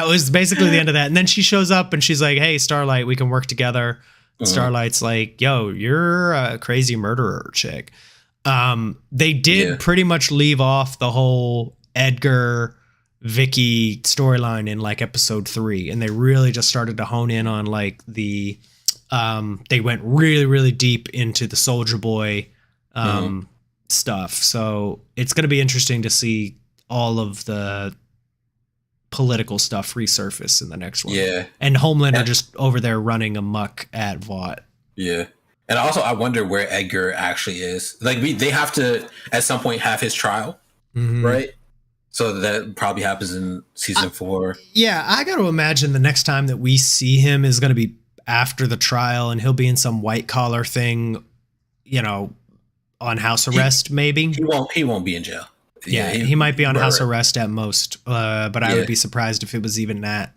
was basically the end of that. And then she shows up and she's like, "Hey, Starlight, we can work together." Starlight's like, "Yo, you're a crazy murderer chick." They did pretty much leave off the whole Edgar Vicky storyline in like episode 3, and they really just started to hone in on like the they went really, really deep into the Soldier Boy stuff. So it's going to be interesting to see all of the political stuff resurface in the next one. Yeah. And Homelander just over there running amok at Vought. Yeah. And also, I wonder where Edgar actually is. Like, they have to, at some point, have his trial, right? So that probably happens in season 4. Yeah, I got to imagine the next time that we see him is going to be after the trial, and he'll be in some white collar thing, you know, on house arrest, maybe. He won't be in jail. Yeah, he might be on house arrest at most, but I would be surprised if it was even that.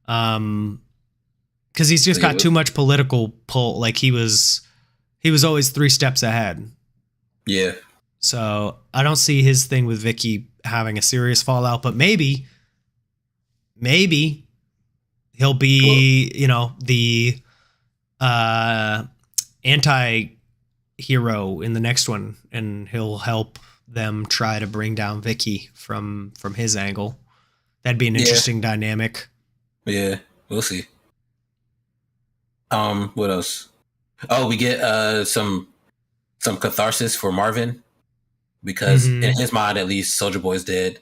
Because he's just got too much political pull. Like he was always 3 steps ahead. Yeah. So I don't see his thing with Vicky having a serious fallout, but maybe he'll be, you know, the anti-hero in the next one, and he'll help them try to bring down Vicky from his angle. That'd be an interesting dynamic. Yeah, we'll see. What else? Oh, we get some catharsis for Marvin, because in his mind, at least, Soldier Boy's dead,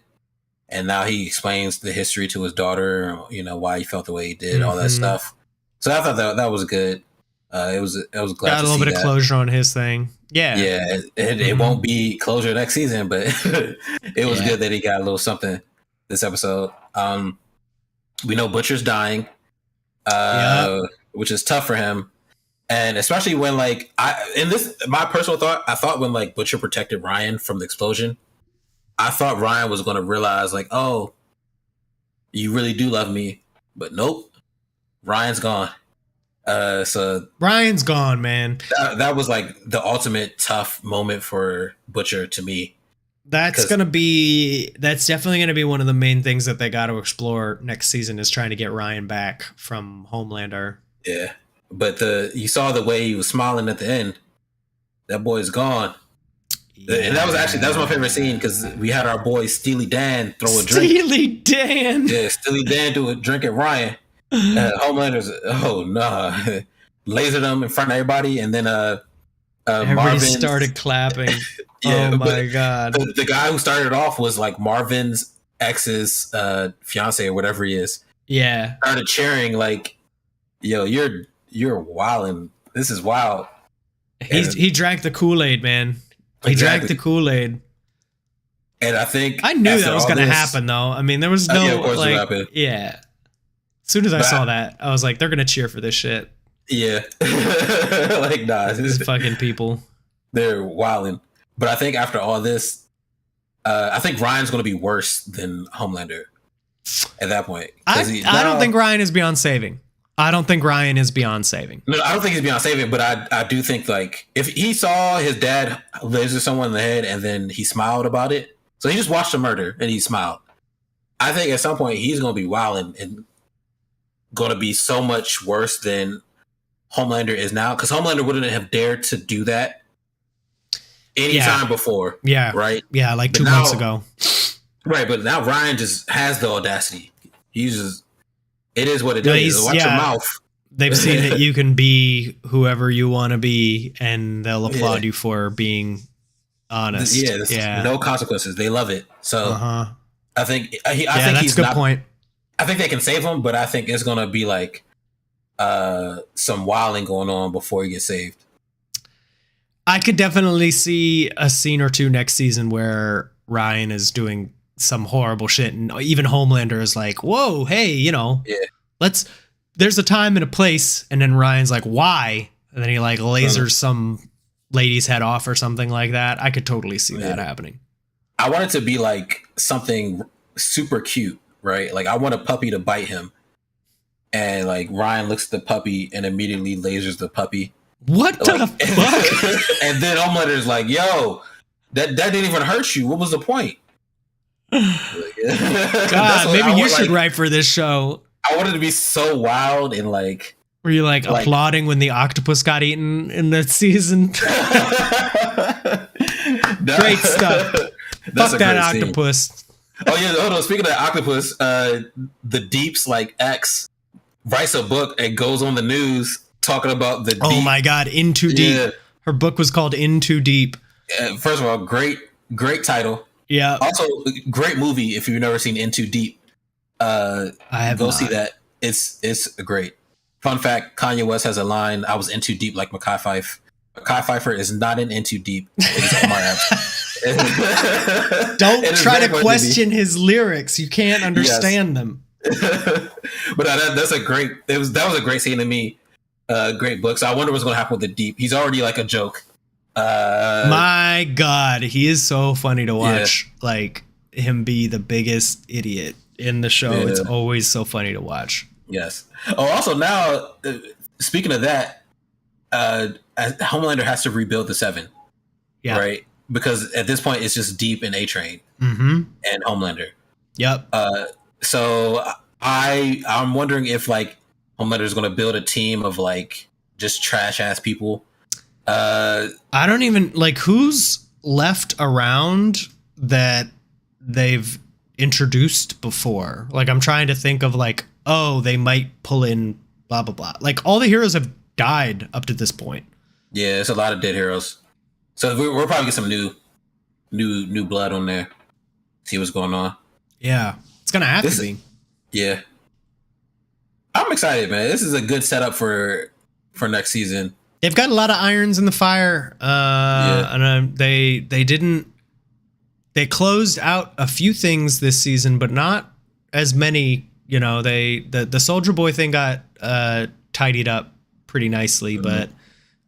and now he explains the history to his daughter. You know, why he felt the way he did, all that stuff. So I thought that was good. It was glad got a little bit of closure on his thing. Yeah, it won't be closure next season, but it was good that he got a little something this episode. We know Butcher's dying, which is tough for him, and especially when my personal thought, I thought when like Butcher protected Ryan from the explosion, I thought Ryan was going to realize like, oh, you really do love me, but nope, Ryan's gone. So Ryan's gone, man. That was like the ultimate tough moment for Butcher to me. That's definitely going to be one of the main things that they got to explore next season, is trying to get Ryan back from Homelander. Yeah. But you saw the way he was smiling at the end. That boy's gone. Yeah. And that was my favorite scene, because we had our boy Steely Dan throw a drink. Steely Dan. Yeah, Steely Dan do a drink at Ryan. Homelander's lasered him in front of everybody, and then everybody Marvin started clapping. Yeah, oh my god! The guy who started it off was like Marvin's ex's fiance or whatever he is. Yeah, started cheering like, "Yo, you're wilding. This is wild." He drank the Kool-Aid, man. He drank the Kool-Aid. And I think I knew that was going to happen, though. I mean, there was no As soon as I saw that, I was like, they're going to cheer for this shit. Yeah. Like, nah. These fucking people. They're wilding. But I think after all this, I think Ryan's going to be worse than Homelander at that point. I don't think Ryan is beyond saving. No, I don't think he's beyond saving. But I do think, like, if he saw his dad laser someone in the head and then he smiled about it, so he just watched the murder and he smiled. I think at some point he's going to be wilding and going to be so much worse than Homelander is now, because Homelander wouldn't have dared to do that anytime before. Yeah. Right? Yeah, like 2 months ago. Right, but now Ryan just has the audacity. He's just, it is what it is. Watch your mouth. They've seen that you can be whoever you want to be, and they'll applaud you for being honest. Yeah, no consequences. They love it. So I think I think that's he's a good point. I think they can save him, but I think it's gonna be like some wilding going on before he gets saved. I could definitely see a scene or two next season where Ryan is doing some horrible shit, and even Homelander is like, "Whoa, hey, there's a time and a place," and then Ryan's like, "Why?" And then he like lasers some lady's head off or something like that. I could totally see that happening. I want it to be like something super cute, right? Like I want a puppy to bite him, and like Ryan looks at the puppy and immediately lasers the puppy. What the fuck? And then Homelander's like, "Yo, that didn't even hurt you. What was the point?" God, maybe you should write for this show. I wanted to be so wild and like. Were you like applauding when the octopus got eaten in the season? Great stuff. Fuck that octopus. Oh yeah, hold on. Speaking of octopus, the Deep's like ex writes a book and goes on the news talking about the Oh deep. my God, In Too Deep. Her book was called In Too Deep. First of all, great title. Yeah. Also, great movie if you've never seen In Too Deep. I have go not. see that. It's great. Fun fact: Kanye West has a line. I was in too deep like Mekhi Phifer. Mekhi Phifer is not in Too Deep. It is Omar Epps. Don't try to question his lyrics. You can't understand them. But that's a great. That was a great scene to me. Great book. So I wonder what's going to happen with the Deep. He's already like a joke. My God, he is so funny to watch. Yeah. Like him be the biggest idiot in the show. Yeah. It's always so funny to watch. Yes. Oh, also now, speaking of that, Homelander has to rebuild the Seven. Yeah. Right. Because at this point, it's just Deep and A-Train and Homelander. Yep. So I'm wondering if like Homelander is going to build a team of like just trash ass people. I don't even like who's left around that they've introduced before. Like I'm trying to think of like, oh, they might pull in blah blah blah. Like all the heroes have died up to this point. Yeah, it's a lot of dead heroes. So we'll probably get some new blood on there. See what's going on. Yeah, it's gonna have to be. Yeah, I'm excited, man. This is a good setup for next season. They've got a lot of irons in the fire. And they closed out a few things this season, but not as many. You know, the Soldier Boy thing got tidied up pretty nicely, but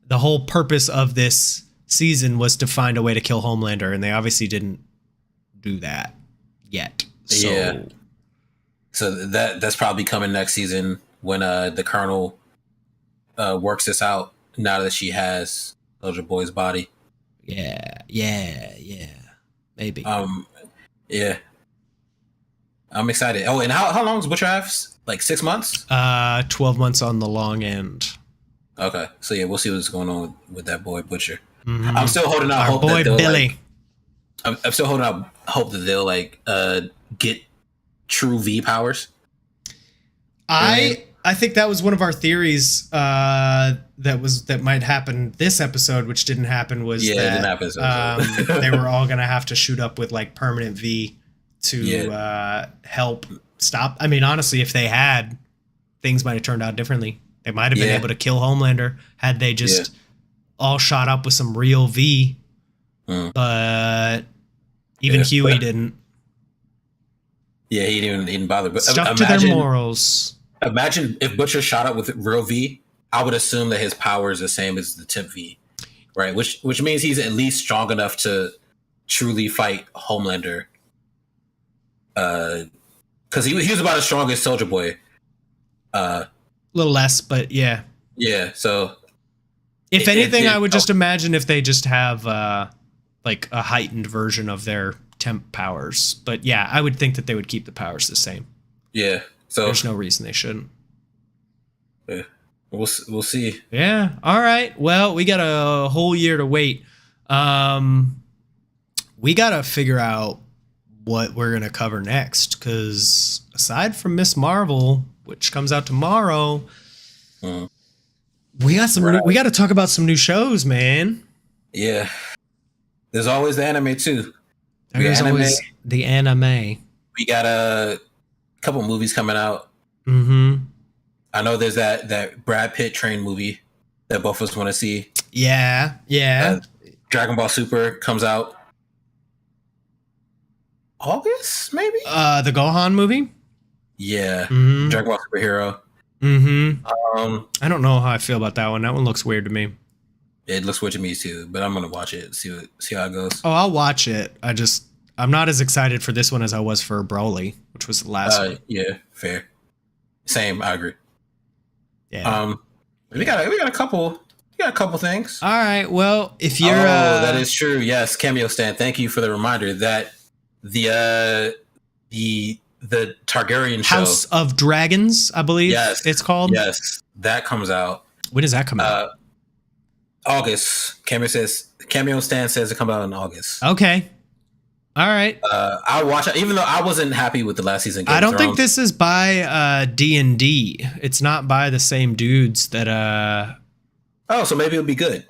the whole purpose of this season was to find a way to kill Homelander, and they obviously didn't do that yet. So. Yeah. So that's probably coming next season when the Colonel works this out. Now that she has Soldier Boy's body. Yeah. Maybe. Yeah. I'm excited. Oh, and how long does Butcher have? Like 6 months? 12 months on the long end. Okay. So yeah, we'll see what's going on with that boy Butcher. Mm-hmm. I'm still holding out hope boy that Billy. Like, I'm still holding out hope that they'll like get true V powers. I think that was one of our theories that might happen this episode, which didn't happen. Was it didn't happen. They were all gonna have to shoot up with like permanent V to help stop. I mean, honestly, if they had, things might have turned out differently. They might have been able to kill Homelander had they just all shot up with some real V. But even Huey didn't. Yeah, he didn't bother. But stuck to their morals. Imagine if Butcher shot up with real V. I would assume that his power is the same as the Temp V, right? Which means he's at least strong enough to truly fight Homelander. Because he was about as strong as Soldier Boy. A little less, but yeah. Yeah. So, if anything, I would just imagine if they just have like a heightened version of their temp powers. But yeah, I would think that they would keep the powers the same. Yeah. So there's no reason they shouldn't. Yeah. We'll see. Yeah. All right. Well, we got a whole year to wait. We got to figure out what we're going to cover next, because aside from Miss Marvel, which comes out tomorrow, we got some. We got to talk about some new shows, man. Yeah. There's always the anime too. There's always the anime. We got a couple movies coming out. I know there's that Brad Pitt train movie that both of us want to see. Yeah. Dragon Ball Super comes out August, maybe? The Gohan movie? Yeah. Dragon Ball Superhero. I don't know how I feel about that one. That one looks weird to me. It looks weird to me too, but I'm gonna watch it, see how it goes. Oh, I'll watch it. I'm not as excited for this one as I was for Broly, which was the last one. Yeah, fair. Same, I agree. Yeah. We got a couple things. All right. Well, if you're that is true. Yes, Cameo Stan. Thank you for the reminder that the Targaryen show, House of Dragons, I believe it's called. Yes, that comes out. When does that come out? August. Cameo Stan says it comes out in August. Okay. All right. I'll watch it, even though I wasn't happy with the last season. I don't think this is by D&D. It's not by the same dudes that. Oh, so maybe it'll be good.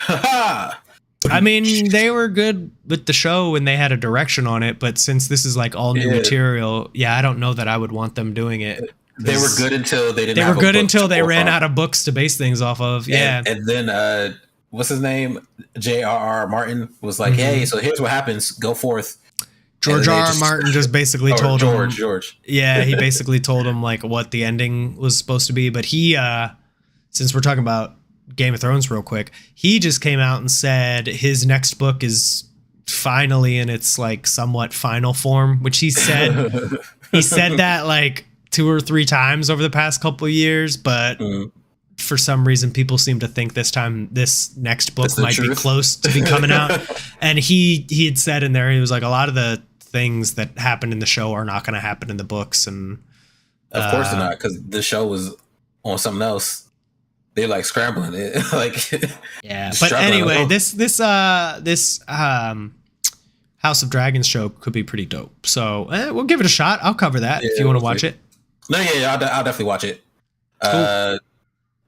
I mean, they were good with the show when they had a direction on it, but since this is like all new material, I don't know that I would want them doing it. They were good until they didn't. They were good until they ran out of books to base things off of. And then what's his name? J.R.R. Martin was like, "Hey, so here's what happens. Go forth." George R. Martin just basically told him. George. Yeah, he basically told him like what the ending was supposed to be. But he, since we're talking about Game of Thrones real quick, he just came out and said his next book is finally in its like somewhat final form, which he said that like 2 or 3 times over the past couple of years, but for some reason people seem to think this next book might be close to be coming out. And he had said in there, he was like, a lot of the things that happened in the show are not going to happen in the books. And of course they're not, because the show was on something else. They're like scrambling it, like But anyway, this House of Dragons show could be pretty dope. So we'll give it a shot. I'll cover that if you want to watch it. No, I'll definitely watch it. Cool.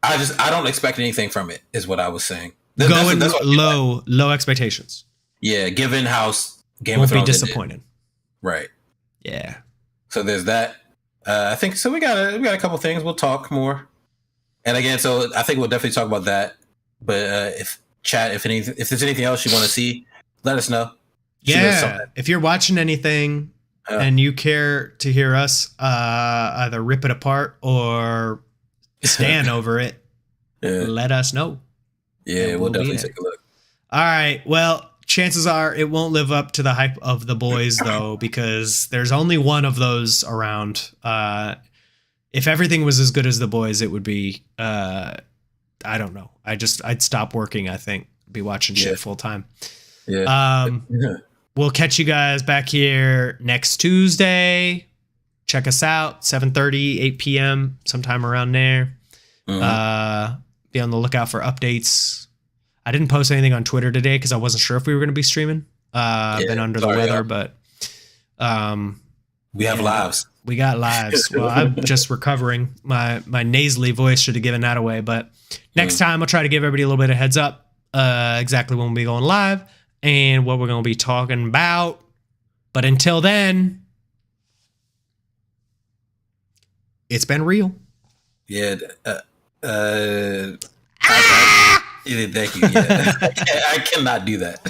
I don't expect anything from it, is what I was saying. Going low expectations. Yeah, given how Game of Thrones won't be disappointed. Right. Yeah. So there's that. I think so. We got a couple things. We'll talk more. And again, so I think we'll definitely talk about that. But if there's anything else you want to see, let us know. If you're watching anything and you care to hear us either rip it apart or stand over it, let us know. Yeah, we'll definitely take a look. All right. Well, chances are it won't live up to the hype of The Boys, though, because there's only one of those around. If everything was as good as The Boys, it would be, I don't know. I'd stop working, I think. Be watching shit full time. Yeah. We'll catch you guys back here next Tuesday. Check us out, 7:30, 8 p.m., sometime around there. Be on the lookout for updates. I didn't post anything on Twitter today because I wasn't sure if we were going to be streaming. Been under the weather, but we have lives. We got lives. Well, I'm just recovering. My nasally voice should have given that away, but next time I'll try to give everybody a little bit of heads up exactly when we'll be going live and what we're going to be talking about. But until then, it's been real. Yeah. Thank you. Yeah. I cannot do that.